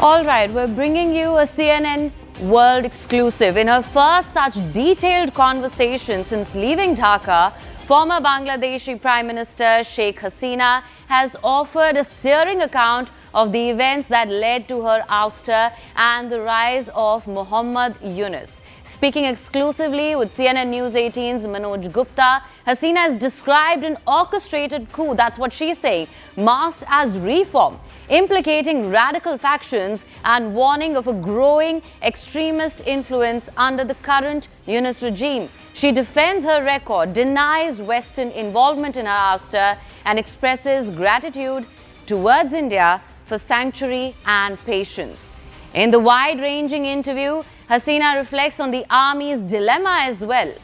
All right, we're bringing you a CNN World exclusive. In her first such detailed conversation since leaving Dhaka, former Bangladeshi Prime Minister Sheikh Hasina has offered a searing account of the events that led to her ouster and the rise of Muhammad Yunus. Speaking exclusively with CNN News 18's Manoj Gupta, Hasina has described an orchestrated coup, that's what she's saying, masked as reform, implicating radical factions and warning of a growing extremist influence under the current Yunus regime. She defends her record, denies Western involvement in her ouster, and expresses gratitude towards India for sanctuary and patience. In the wide-ranging interview, Hasina reflects on the army's dilemma as well,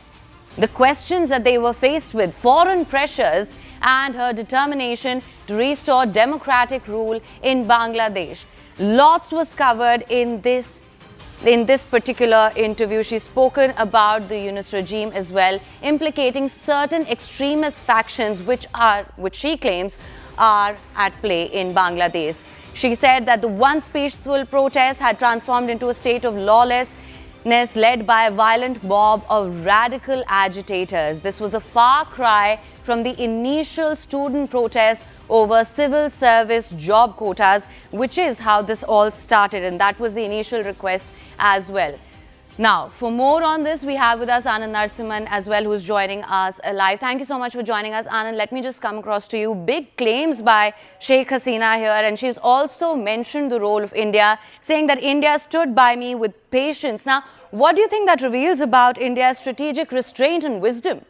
the questions that they were faced with, foreign pressures, and her determination to restore democratic rule in Bangladesh. Lots was covered in this particular interview. She's spoken about the Yunus regime as well, implicating certain extremist factions which she claims are at play in Bangladesh. She said that the once peaceful protest had transformed into a state of lawlessness led by a violent mob of radical agitators. This was a far cry from the initial student protests over civil service job quotas, which is how this all started, and that was the initial request as well. Now, for more on this, we have with us Anand Narasimhan as well, who's joining us live. Thank you so much for joining us, Anand. Let me just come across to you. Big claims by Sheikh Hasina here, and she's also mentioned the role of India, saying that India stood by me with patience. Now, what do you think that reveals about India's strategic restraint and wisdom?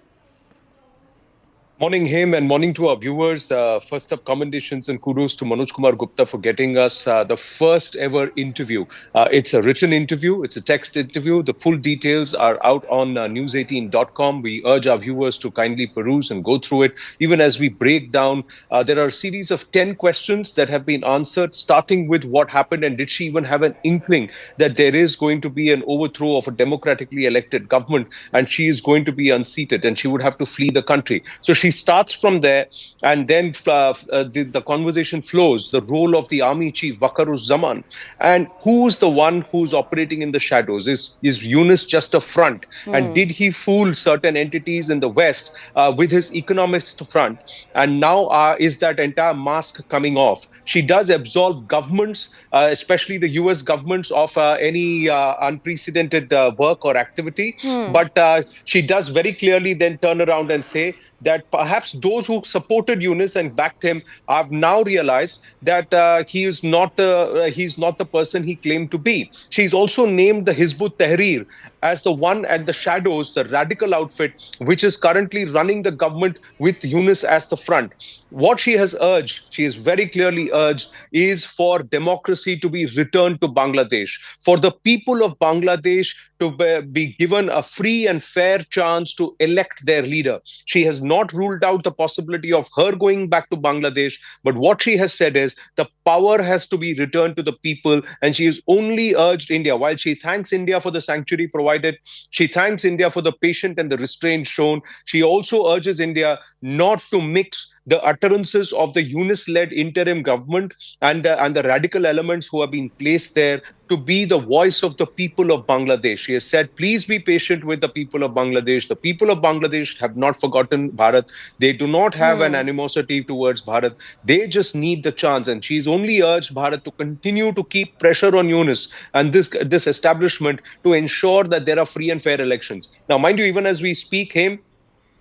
Morning, Him, and morning to our viewers. First up, commendations and kudos to Manoj Gupta for getting us the first ever interview. It's a written interview. It's a text interview. The full details are out on News18.com. We urge our viewers to kindly peruse and go through it. Even as we break down, there are a series of 10 questions that have been answered, starting with what happened and did she even have an inkling that there is going to be an overthrow of a democratically elected government and she is going to be unseated and she would have to flee the country. So she starts from there, and then the conversation flows. The role of the army chief, Waqaruzzaman, and who's the one who's operating in the shadows? Is Yunus just a front? And did he fool certain entities in the West with his economist front? And now is that entire mask coming off? She does absolve governments, especially the US governments, of any unprecedented work or activity. But she does very clearly then turn around and say that perhaps those who supported Yunus and backed him have now realized that he's not the person he claimed to be. She's also named the Hizb ut-Tahrir as the one at the shadows, the radical outfit, which is currently running the government with Yunus as the front. What she has urged, she has very clearly urged, is for democracy to be returned to Bangladesh, for the people of Bangladesh to be given a free and fair chance to elect their leader. She has not ruled out the possibility of her going back to Bangladesh, but what she has said is the power has to be returned to the people, and she has only urged India. While she thanks India for the sanctuary provided, she thanks India for the patience and the restraint shown, she also urges India not to mix the utterances of the Yunus-led interim government and the radical elements who have been placed there to be the voice of the people of Bangladesh. She has said, please be patient with the people of Bangladesh. The people of Bangladesh have not forgotten Bharat. They do not have an animosity towards Bharat. They just need the chance. And she's only urged Bharat to continue to keep pressure on Yunus and this establishment to ensure that there are free and fair elections. Now, mind you, even as we speak,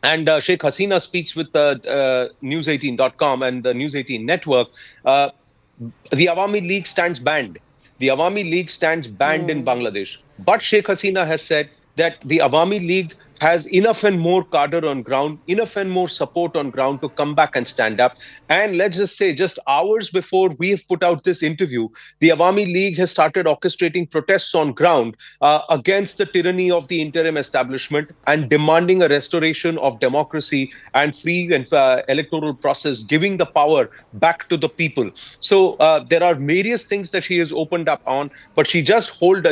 and Sheikh Hasina speaks with News18.com and the News18 network, the Awami League stands banned. The Awami League stands banned in Bangladesh. But Sheikh Hasina has said that the Awami League has enough and more cadre on ground, enough and more support on ground to come back and stand up. And let's just say, just hours before we have put out this interview, the Awami League has started orchestrating protests on ground against the tyranny of the interim establishment and demanding a restoration of democracy and free and electoral process, giving the power back to the people. So there are various things that she has opened up on, but she does hold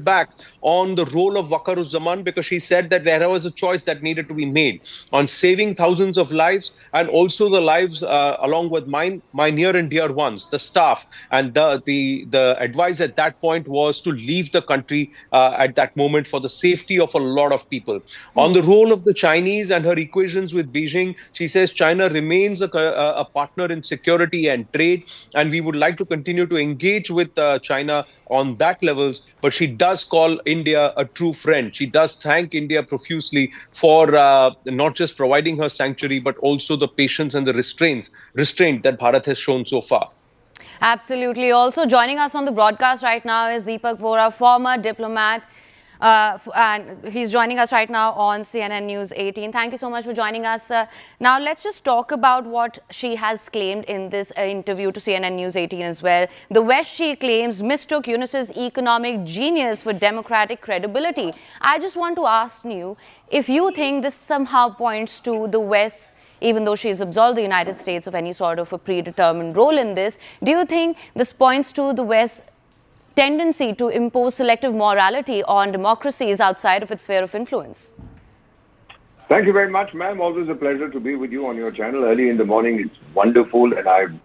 back on the role of Waqaruzzaman, because she said that there was a choice that needed to be made on saving thousands of lives and also the lives along with my near and dear ones, the staff. And the advice at that point was to leave the country at that moment for the safety of a lot of people. On the role of the Chinese and her equations with Beijing, she says China remains a partner in security and trade, and we would like to continue to engage with China on that levels. But she does call India a true friend. She does thank India profusely for not just providing her sanctuary, but also the patience and the restraint that Bharat has shown so far. Absolutely. Also joining us on the broadcast right now is Deepak Vora, former diplomat. And he's joining us right now on CNN News 18. Thank you so much for joining us. Now, let's just talk about what she has claimed in this interview to CNN News 18 as well. The West, she claims, mistook Yunus's economic genius for democratic credibility. I just want to ask you if you think this somehow points to the West, even though she's absolved the United States of any sort of a predetermined role in this. Do you think this points to the West's tendency to impose selective morality on democracies outside of its sphere of influence? Thank you very much, ma'am. Always a pleasure to be with you on your channel early in the morning. It's wonderful, and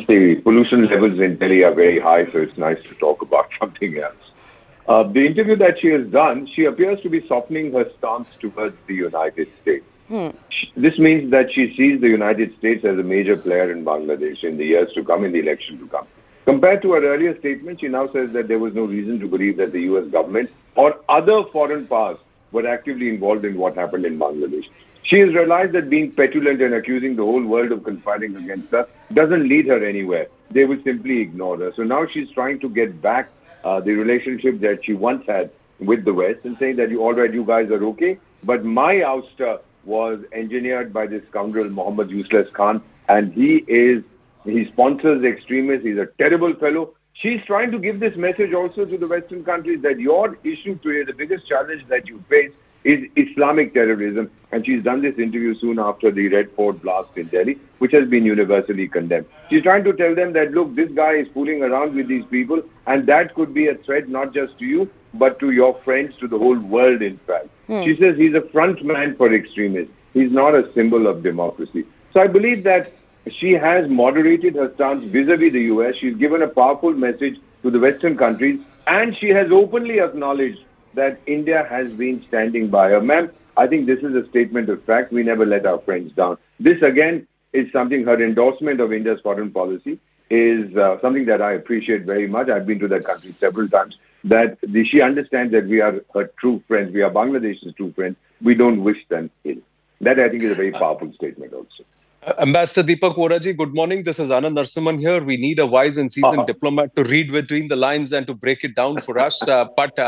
the pollution levels in Delhi are very high, so it's nice to talk about something else. The interview that she has done, she appears to be softening her stance towards the United States. This means that she sees the United States as a major player in Bangladesh in the years to come, in the election to come. Compared to her earlier statement, she now says that there was no reason to believe that the US government or other foreign powers were actively involved in what happened in Bangladesh. She has realized that being petulant and accusing the whole world of conspiring against her doesn't lead her anywhere. They will simply ignore her. So now she's trying to get back the relationship that she once had with the West and saying that, all right, you guys are okay, but my ouster was engineered by this scoundrel Muhammad Yunus Khan, and he sponsors extremists. He's a terrible fellow. She's trying to give this message also to the Western countries that your issue today, the biggest challenge that you face, is Islamic terrorism. And she's done this interview soon after the Red Fort blast in Delhi, which has been universally condemned. She's trying to tell them that, look, this guy is fooling around with these people, and that could be a threat not just to you, but to your friends, to the whole world, in fact. She says he's a front man for extremists. He's not a symbol of democracy. So I believe that she has moderated her stance vis-a-vis the US. She's given a powerful message to the Western countries, and she has openly acknowledged that India has been standing by her. Ma'am, I think this is a statement of fact. We never let our friends down. This, again, is something, her endorsement of India's foreign policy is something that I appreciate very much. I've been to that country several times. That she understands that we are her true friends. We are Bangladesh's true friends. We don't wish them ill. That, I think, is a very powerful statement also. Ambassador Deepak Voraji, good morning. This is Anand Narasimhan here. We need a wise and seasoned diplomat to read between the lines and to break it down for us. But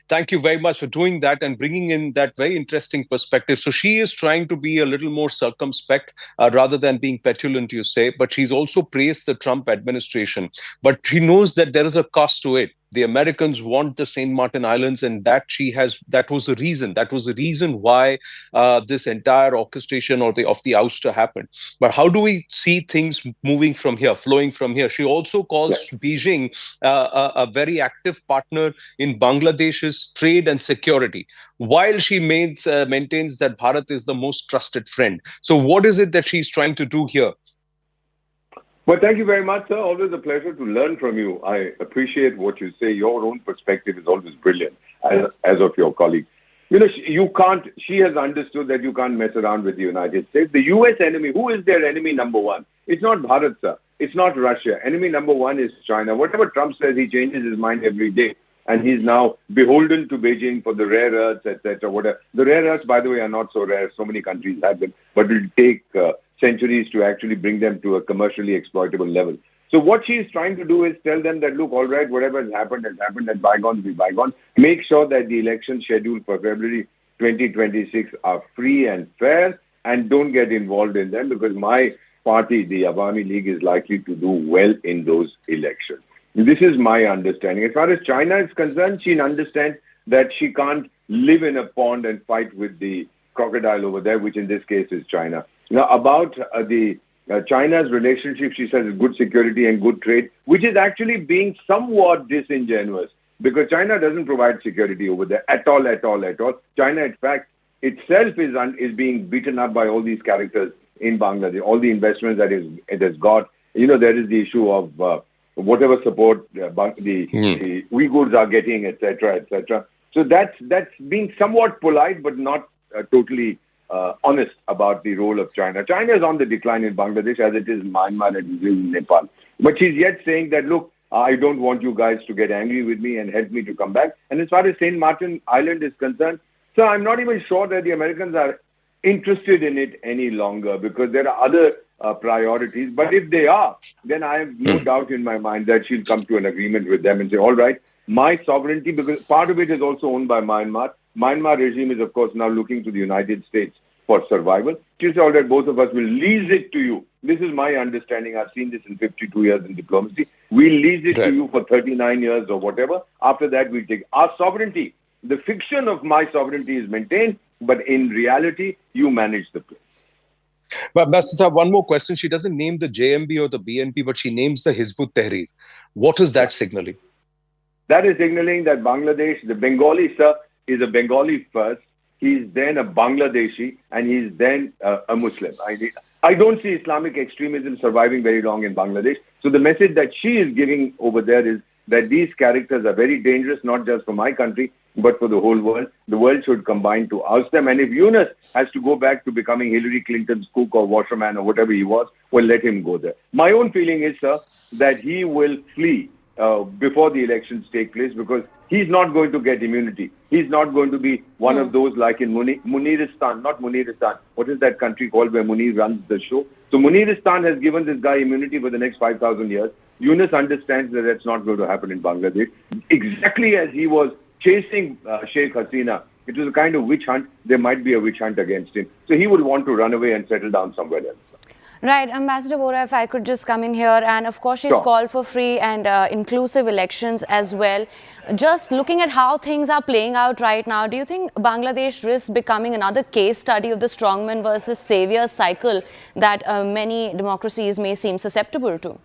thank you very much for doing that and bringing in that very interesting perspective. So she is trying to be a little more circumspect rather than being petulant, you say. But she's also praised the Trump administration. But she knows that there is a cost to it. The Americans want the St. Martin Islands, and that was the reason. That was the reason why this entire orchestration of the ouster happened. But how do we see things moving from here, flowing from here? She also calls Beijing a very active partner in Bangladesh's trade and security, while she maintains that Bharat is the most trusted friend. So what is it that she's trying to do here? Well, thank you very much, sir. Always a pleasure to learn from you. I appreciate what you say. Your own perspective is always brilliant, as of your colleague. She has understood that you can't mess around with the United States. The US enemy, who is their enemy number one? It's not Bharat, sir. It's not Russia. Enemy number one is China. Whatever Trump says, he changes his mind every day. And he's now beholden to Beijing for the rare earths, etc. Whatever. The rare earths, by the way, are not so rare. So many countries have them. But it will take centuries to actually bring them to a commercially exploitable level. So what she is trying to do is tell them that, look, all right, whatever has happened, and bygones be bygones. Make sure that the election scheduled for February 2026 are free and fair, and don't get involved in them, because my party, the Awami League, is likely to do well in those elections. This is my understanding. As far as China is concerned, she understands that she can't live in a pond and fight with the crocodile over there, which in this case is China. Now, about China's relationship, she says good security and good trade, which is actually being somewhat disingenuous, because China doesn't provide security over there at all. China, in fact, itself is being beaten up by all these characters in Bangladesh, all the investments that it has got. There is the issue of whatever support the Uyghurs are getting, etc., etc. So that's being somewhat polite, but not totally honest about the role of China. China is on the decline in Bangladesh, as it is in Myanmar and in Nepal. But she's yet saying that, look, I don't want you guys to get angry with me and help me to come back. And as far as St. Martin Island is concerned, so I'm not even sure that the Americans are interested in it any longer, because there are other priorities. But if they are, then I have no doubt in my mind that she'll come to an agreement with them and say, all right, my sovereignty, because part of it is also owned by Myanmar. Myanmar regime is, of course, now looking to the United States for survival. She'll say, all right, both of us will lease it to you. This is my understanding. I've seen this in 52 years in diplomacy. We'll lease it to you for 39 years or whatever. After that, we'll take our sovereignty. The fiction of my sovereignty is maintained, but in reality, you manage the place. But Ambassador, one more question. She doesn't name the JMB or the BNP, but she names the Hizb ut-Tahrir. What is that signaling? That is signaling that Bangladesh, the Bengali sir, is a Bengali first. He's then a Bangladeshi, and he's then a Muslim. I don't see Islamic extremism surviving very long in Bangladesh. So the message that she is giving over there is that these characters are very dangerous, not just for my country, but for the whole world. The world should combine to oust them. And if Yunus has to go back to becoming Hillary Clinton's cook or washerman or whatever he was, well, let him go there. My own feeling is, sir, that he will flee before the elections take place, because he's not going to get immunity. He's not going to be one of those like in Muniristan, not Muniristan. What is that country called where Munir runs the show? So Muniristan has given this guy immunity for the next 5,000 years. Yunus understands that that's not going to happen in Bangladesh. Exactly as he was chasing Sheikh Hasina, it was a kind of witch hunt. There might be a witch hunt against him. So he would want to run away and settle down somewhere else. Right. Ambassador Vora, if I could just come in here, and of course she's called for free and inclusive elections as well. Just looking at how things are playing out right now, do you think Bangladesh risks becoming another case study of the strongman versus savior cycle that many democracies may seem susceptible to?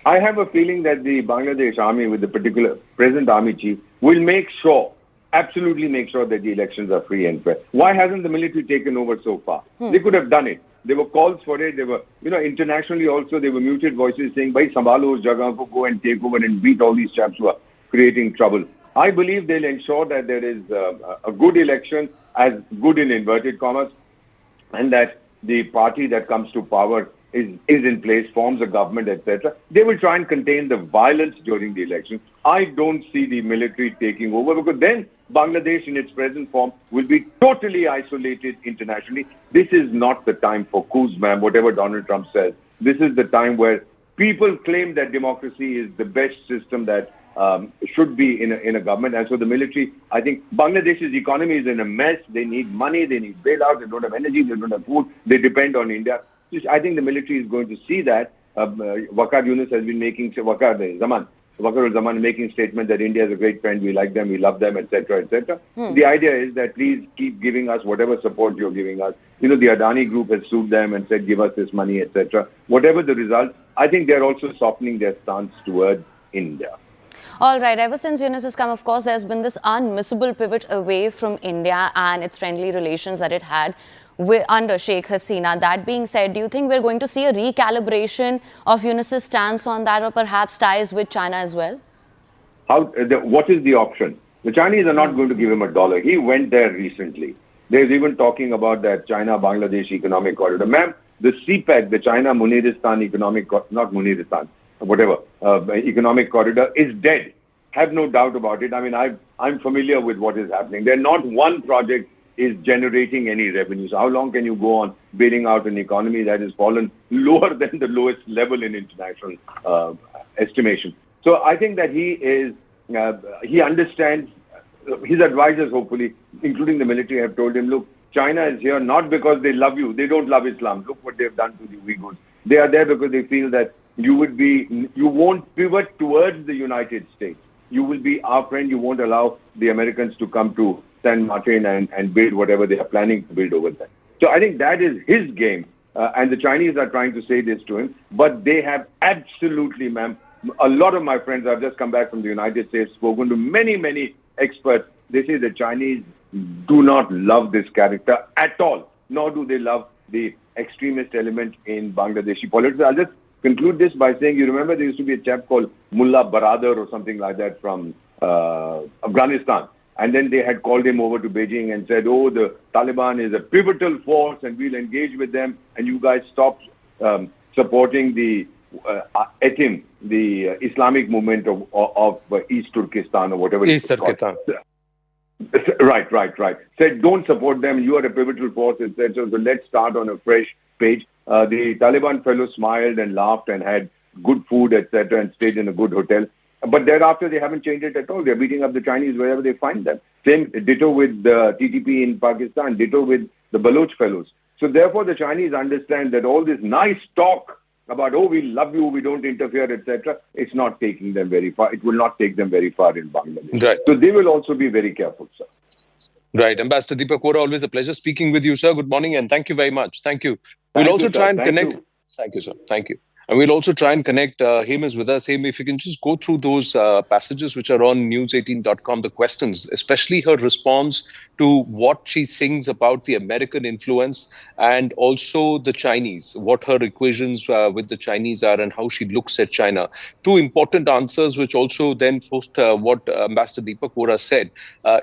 I have a feeling that the Bangladesh army, with the particular present army chief, will make sure, absolutely make sure that the elections are free and fair. Why hasn't the military taken over so far? They could have done it. There were calls for it. There were, internationally also, there were muted voices saying, "Bhai, sambhalo us jagah ko, go and take over and beat all these chaps who are creating trouble." I believe they'll ensure that there is a good election, as good in inverted commas, and that the party that comes to power is in place, forms a government, etc. They will try and contain the violence during the election. I don't see the military taking over, because then Bangladesh in its present form will be totally isolated internationally. This is not the time for coups, ma'am, whatever Donald Trump says. This is the time where people claim that democracy is the best system that should be in a government. And so the military, I think Bangladesh's economy is in a mess. They need money, they need bailout, they don't have energy, they don't have food, they depend on India. I think the military is going to see that. Waqar Yunus has been making, Waqar al-Zaman making statements that India is a great friend, we like them, we love them, etc., etc. The idea is that please keep giving us whatever support you're giving us. The Adani group has sued them and said, give us this money, etc. Whatever the result, I think they're also softening their stance towards India. All right. Ever since Yunus has come, of course, there's been this unmissable pivot away from India and its friendly relations that it had under Sheikh Hasina. That being said, do you think we're going to see a recalibration of Yunus's stance on that, or perhaps ties with China as well? What is the option? The Chinese are not going to give him $1. He went there recently. There's even talking about that China-Bangladesh economic corridor. Ma'am, the CPEC, the China-Muniristan economic, not Muniristan, whatever, economic corridor is dead. Have no doubt about it. I mean, I'm familiar with what is happening. There's not one project is generating any revenue. So how long can you go on bailing out an economy that has fallen lower than the lowest level in international estimation? So I think that he understands, his advisors hopefully, including the military, have told him, look, China is here not because they love you. They don't love Islam. Look what they've done to the Uyghurs. They are there because they feel that you won't pivot towards the United States. You will be our friend. You won't allow the Americans to come to San Martin and build whatever they are planning to build over there. So I think that is his game. And the Chinese are trying to say this to him. But they have absolutely, ma'am, a lot of my friends, I've just come back from the United States, spoken to many, many experts. They say the Chinese do not love this character at all, nor do they love the extremist element in Bangladeshi politics. I'll just conclude this by saying, you remember there used to be a chap called Mullah Baradar or something like that from Afghanistan. And then they had called him over to Beijing and said, oh, the Taliban is a pivotal force and we'll engage with them. And you guys stopped supporting the ETIM, the Islamic movement of East Turkestan or whatever. East Turkestan. Right. Said, don't support them. You are a pivotal force, etc. So let's start on a fresh page. The Taliban fellows smiled and laughed and had good food, etc. and stayed in a good hotel. But thereafter, they haven't changed it at all. They're beating up the Chinese wherever they find them. Same, ditto with the TTP in Pakistan, ditto with the Baloch fellows. So therefore, the Chinese understand that all this nice talk about, oh, we love you, we don't interfere, etc., it's not taking them very far. It will not take them very far in Bangladesh. Right. So they will also be very careful, sir. Right. Ambassador Deepak Vohra, always a pleasure speaking with you, sir. Good morning and thank you very much. Thank you. We'll also try and connect. Thank you, sir. Thank you. And we'll also try and connect. Haim is with us. Haim, if you can just go through those passages which are on news18.com, the questions, especially her response to what she sings about the American influence and also the Chinese, what her equations with the Chinese are and how she looks at China. Two important answers which also then post what Ambassador Deepak Vohra said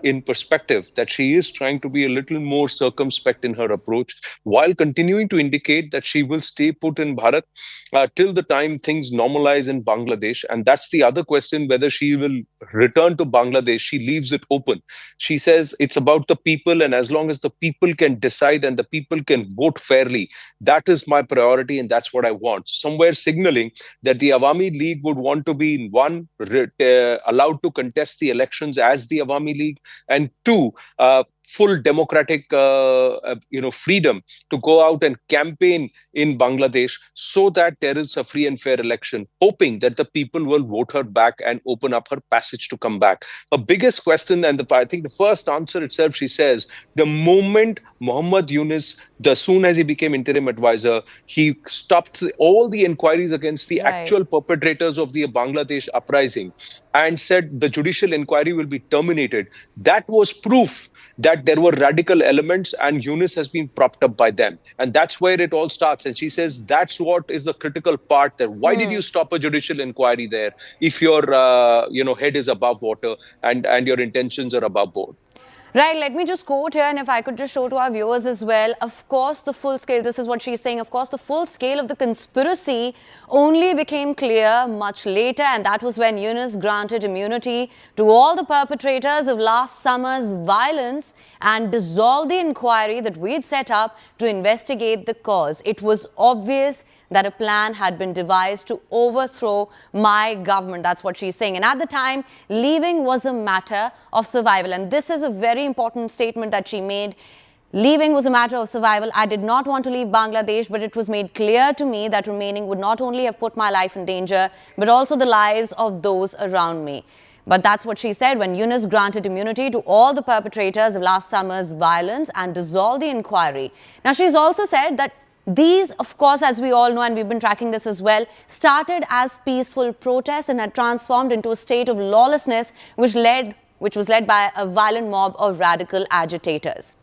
in perspective, that she is trying to be a little more circumspect in her approach while continuing to indicate that she will stay put in Bharat till the time things normalize in Bangladesh. And that's the other question, whether she will return to Bangladesh. She leaves it open. She says it's about the people, and as long as the people can decide and the people can vote fairly, that is my priority and that's what I want. Somewhere signaling that the Awami League would want to be, one, allowed to contest the elections as the Awami League, and two, full democratic freedom to go out and campaign in Bangladesh so that there is a free and fair election, hoping that the people will vote her back and open up her passage to come back. Her biggest question, and I think the first answer itself, she says, the moment Muhammad Yunus, as soon as he became interim advisor, he stopped all the inquiries against the actual perpetrators of the Bangladesh uprising and said the judicial inquiry will be terminated. That was proof that there were radical elements and Yunus has been propped up by them. And that's where it all starts. And she says that's what is the critical part there. Why did you stop a judicial inquiry there if your head is above water and your intentions are above board? Right, let me just quote here, and if I could just show to our viewers as well. Of course, the full scale, this is what she's saying, of course, the full scale of the conspiracy only became clear much later, and that was when Yunus granted immunity to all the perpetrators of last summer's violence and dissolved the inquiry that we'd set up to investigate the cause. It was obvious that a plan had been devised to overthrow my government. That's what she's saying. And at the time, leaving was a matter of survival. And this is a very important statement that she made. Leaving was a matter of survival. I did not want to leave Bangladesh, but it was made clear to me that remaining would not only have put my life in danger, but also the lives of those around me. But that's what she said when Yunus granted immunity to all the perpetrators of last summer's violence and dissolved the inquiry. Now, she's also said that these, of course, as we all know, and we've been tracking this as well, started as peaceful protests and had transformed into a state of lawlessness, which was led by a violent mob of radical agitators.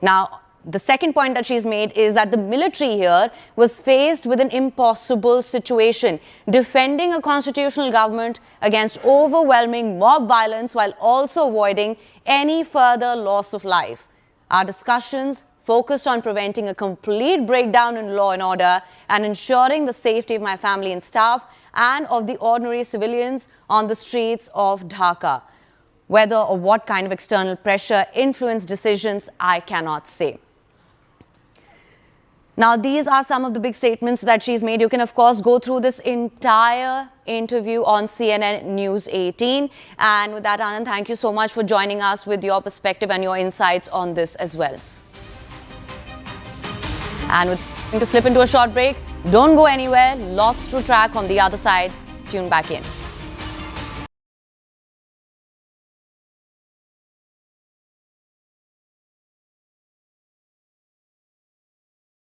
Now, the second point that she's made is that the military here was faced with an impossible situation, defending a constitutional government against overwhelming mob violence while also avoiding any further loss of life. Our discussions focused on preventing a complete breakdown in law and order and ensuring the safety of my family and staff and of the ordinary civilians on the streets of Dhaka. Whether or what kind of external pressure influenced decisions, I cannot say. Now, these are some of the big statements that she's made. You can, of course, go through this entire interview on CNN News 18. And with that, Anand, thank you so much for joining us with your perspective and your insights on this as well. And we're going to slip into a short break. Don't go anywhere. Lots to track on the other side. Tune back in.